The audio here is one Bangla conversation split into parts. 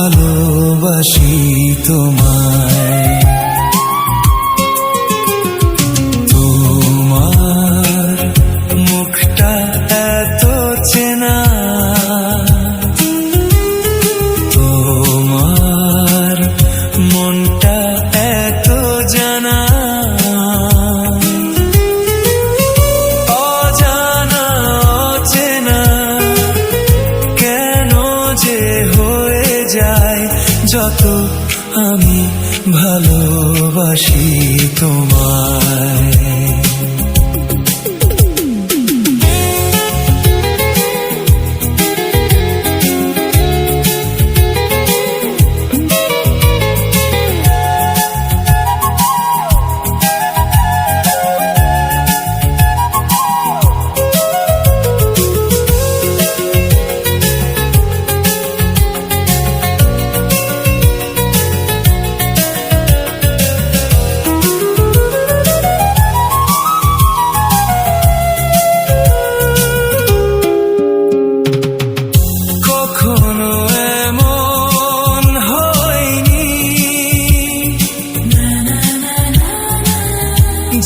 ভালোবাসি তোমায়। তোমার মুখটা এত চেনা, তোমার মনটা এত জানা, অজানা অচেনা কেন যে হয়ে যায় যত আমি ভালোবাসি তোমায়।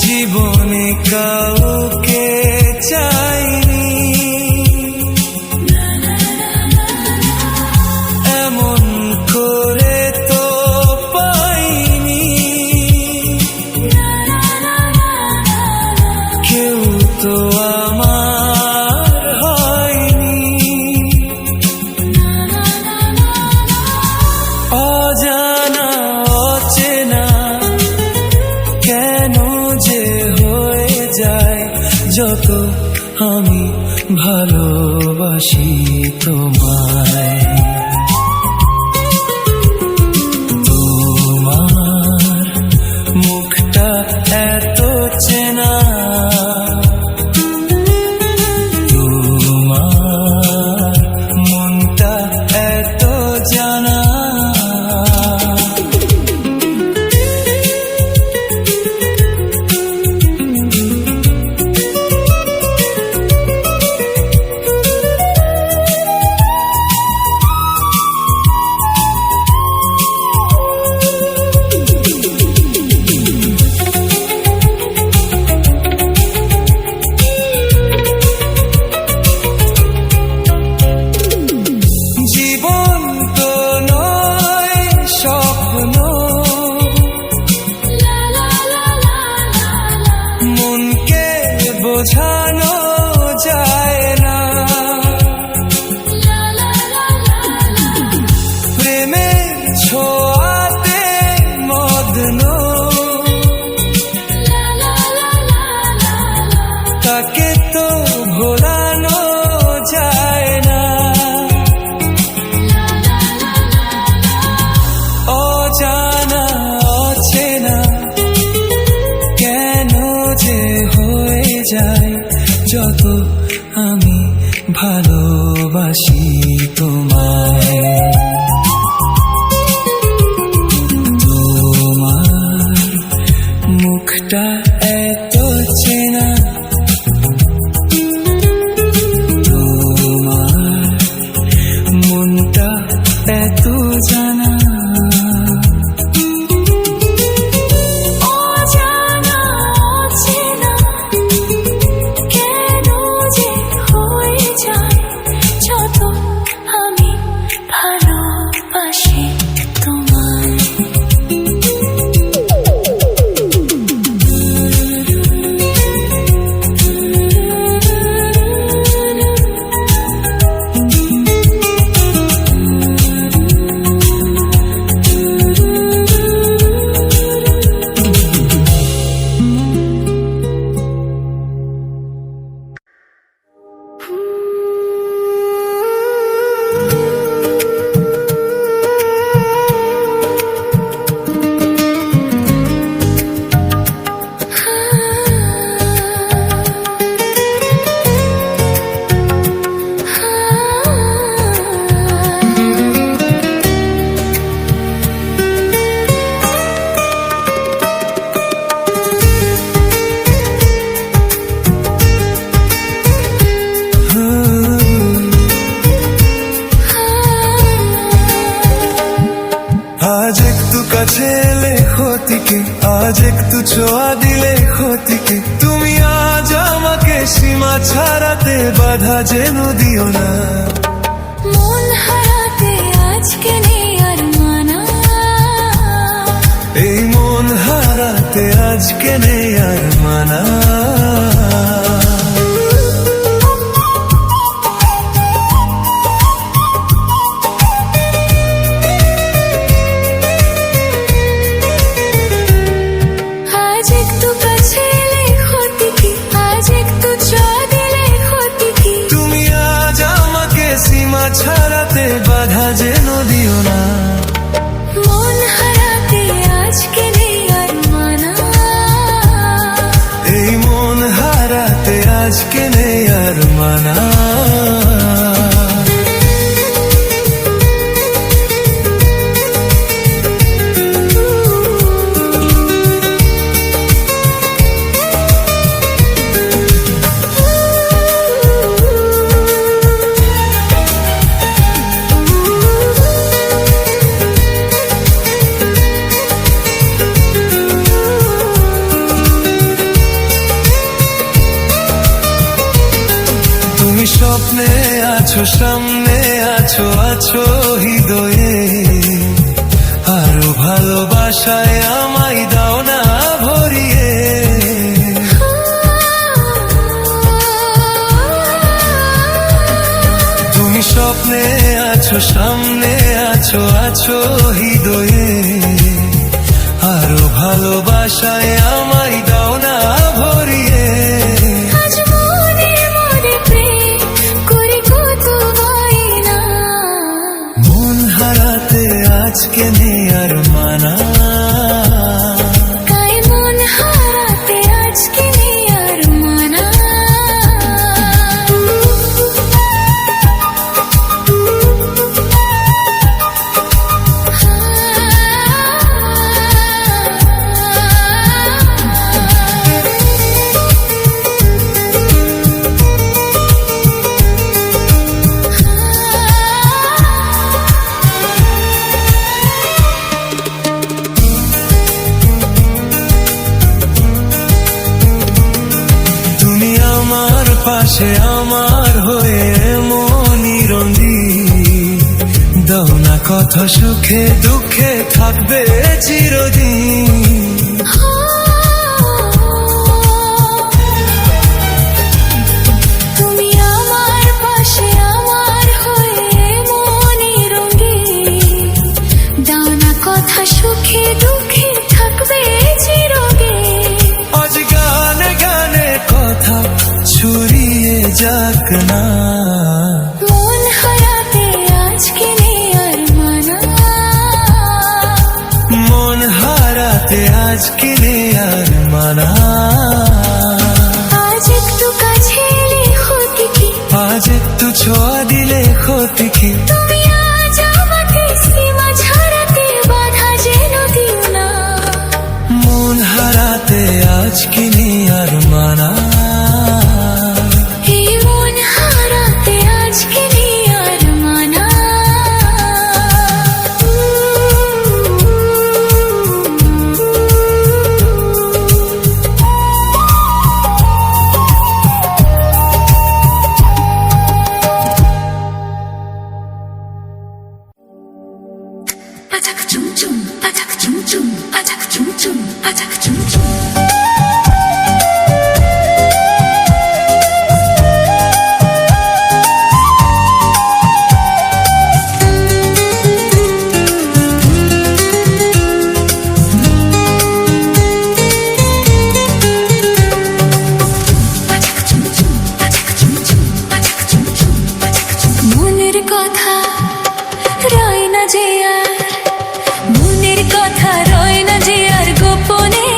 জীবনে কাউকে চাইনি, এমন করে তো পাইনি, কেউ তো আমার হয়নি। অজানা অচেনা কেন যে হয়ে যায় যত আমি ভালোবাসি তোমায়। তোমার মুখটা এত চেনা, তোমার মনটা এত জানা, বোঝানো যায় না, প্রেমের ছোঁয়াতে মগ্ন, তাকে তো ভোলানো যায় না। অজানা অচেনা কেন যে হয়ে যায় যত আমি ভালোবাসি তোমায়। তোমার মুখটা এত চেনা, তোমার মনটা এত জানা, আজ একটু ছোঁয়া দিলে ক্ষতি কি? তুমি আজ আমাকে সীমা ছাড়াতে বাধা যেন দিও না। মন হারাতে আজকে নেই আর মানা, এই মন হারাতে আজকে নেই আর মানা। আজ একটু কাছে এলে ক্ষতি কি? আজ একটু ছোঁয়া দিলে ক্ষতি কি? তুমি আজ আমাকে সীমা ছাড়াতে বাধা যেন দিও না। মন হারাতে আজকে নেই আর মানা, এই মন হারাতে আজকে নেই আর মানা। তুমি স্বপ্নে আছো, সামনে আছো, আছো হৃদয়ে। আরো ভালোবাসায় আমায় দাও না ভরিয়ে। তুমি স্বপ্নে আছো, সামনে আছো, আছো হৃদয়ে। আরো ভালোবাসায় আমায় দাও না ভরিয়ে। আজ মনে মনে প্রেম করি কত বায়না, মন হারাতে আজকে নেই আর মানা। তাই মন হারাতে আজকে নেই আর মানা। তুমি আমার পাশে আমার হয়ে মনি রঙি। দাও না কত সুখে দুঃখে থাকবে চিরদিন। তুমি আমার পাশে আমার হয়ে মনে রঙিন, দাও না কথা সুখে দুঃখে থাকবে চিরদিন। আজ গানে গানে কথা ছড়িয়ে যাক না। মন হারাতে আজকে নেই আর মানা, মন হারাতে আজকে নেই আর মানা। আজ একটু কাছে এলে ক্ষতি কি? আজ একটু ছোঁয়া দিলে ক্ষতি কি? তুমি আজ আমাকে সীমা ছাড়াতে বাধা যেন দিও না। মন হারাতে আজকে নেই আর মানা। এই মন হারাতে আজকে নেই আর মানা। Atak chum chum, atak chum chum, atak chum chum, atak chum chum. মনের কথা রয় না যে আর, মনের কথা রয় না যে আর গোপনে।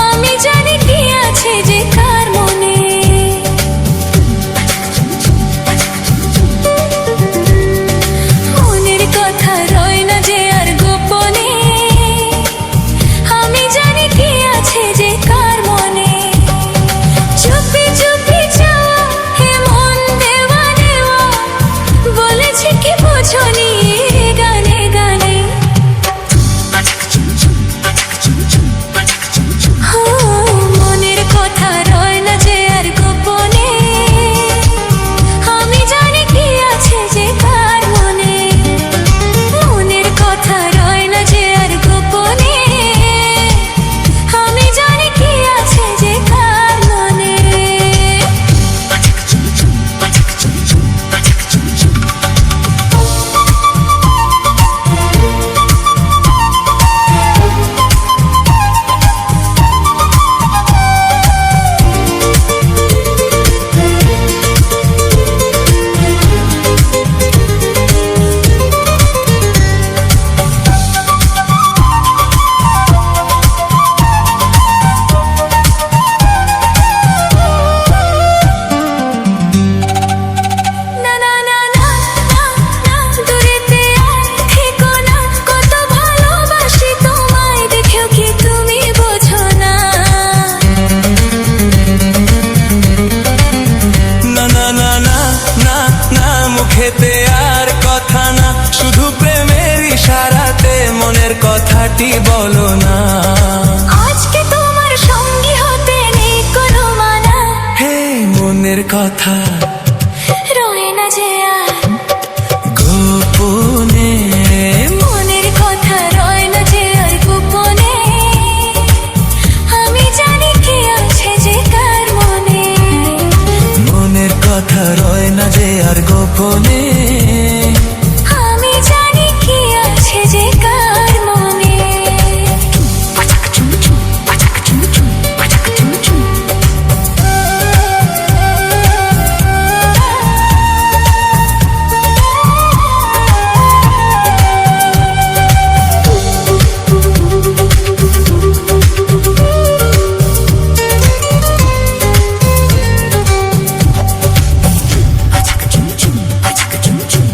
আমি জানি কি আছে যে কার মনে। মনের কথা রয় না যে আর গোপনে। আমি জানি কি আছে যে কার মনে। চুপি চুপি যাওয়া হে মন দেওয়া নেওয়া, বলেছি কি বোঝনি গানে গানে। রাতি বলো না। আজকে তোমার সঙ্গী হতে নেই কোনো মানা, হে মনের কথা রয় না যে আর গোপনে, মনের কথা রয় না যে আর গোপনে। আমি জানি কি আছে যে কার মনে, মনের কথা রয় না যে আর গোপনে। আমি জানি কি আছে যে কার মনে। Pachaka chum chum, pachaka chum chum, pachaka chum chum. Pachaka chum chum, pachaka chum chum.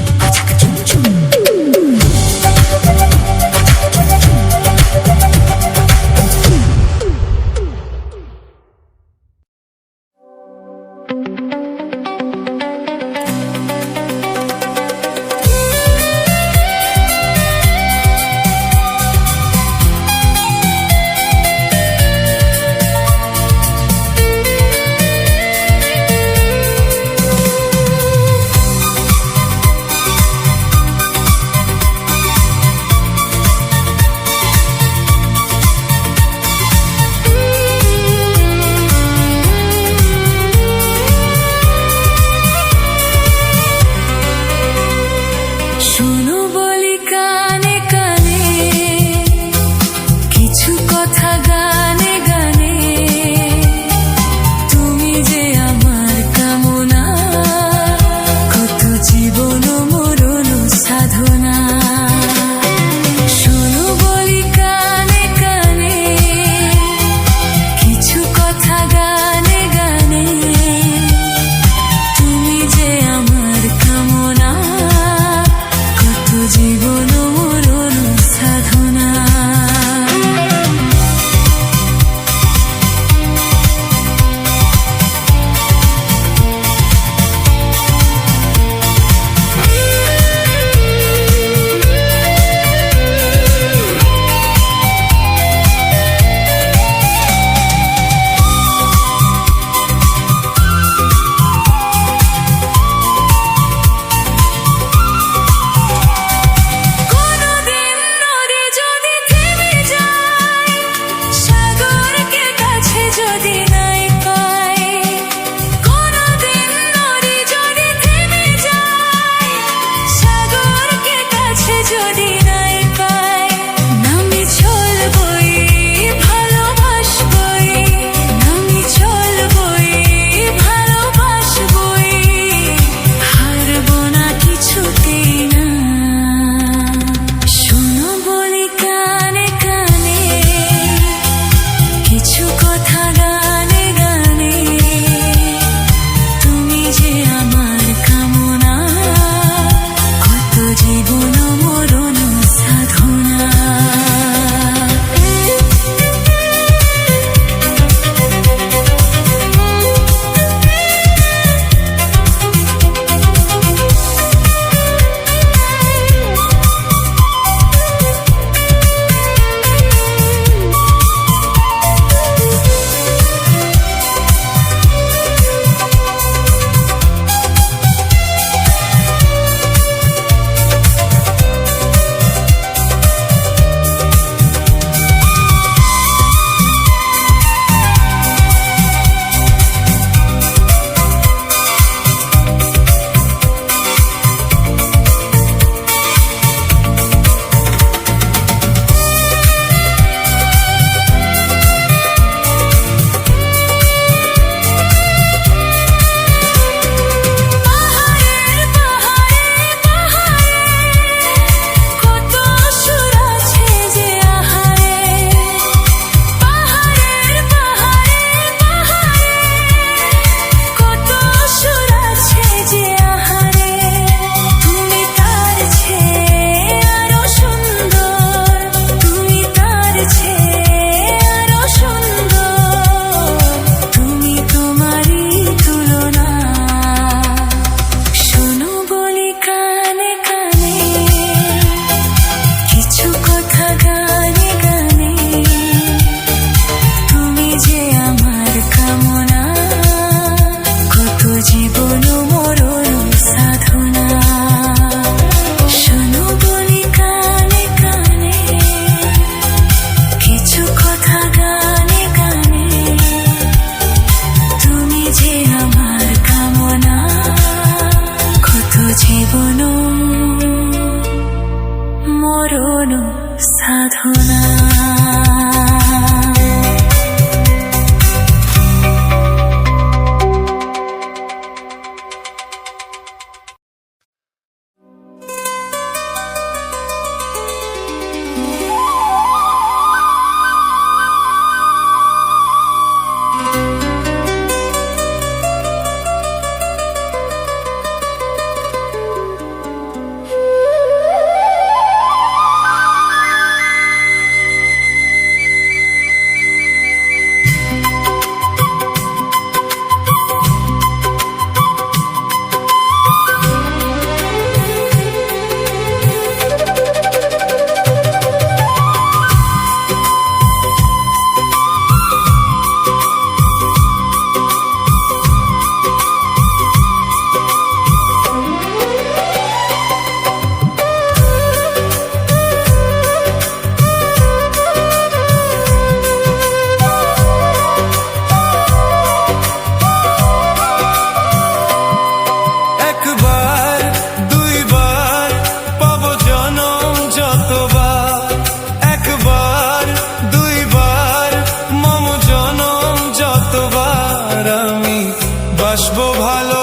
বাসবো ভালো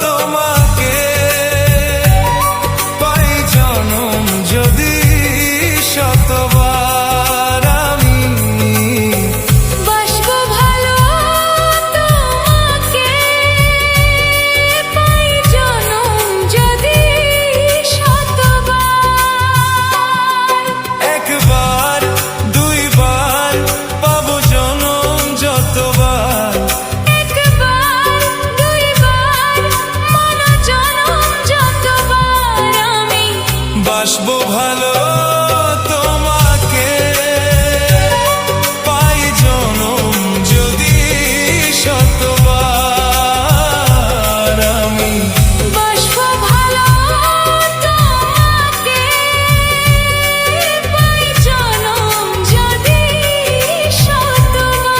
তোমাকে, পাই জনম যদি শতবার আমি। বাসবো ভালো তোমাকে, পাই জনম যদি শতবার। একবার দুইবার পাবো জনম যতবার, একবার দুইবার মনো জনম যতবার আমি। বাসবো ভালো তোমাকে, পাই জনম যদি শতবার আমি। বাসবো ভালো তোমাকে, পাই জনম যদি শতবার।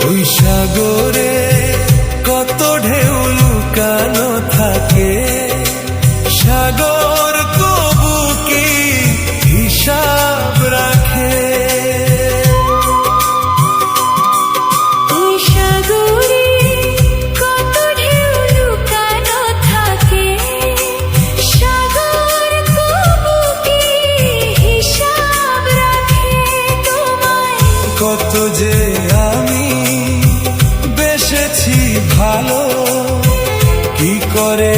ওই সাগরে কত ঢেউ লুকানো থাকে, সাগর কবু কি হিসাব রাখে? ওই সাগরে কত ঢেউ লুকানো থাকে, সাগর কবু কি হিসাব রাখে তোমায়? কত যে আমি বেসেছি ভালো, কি করে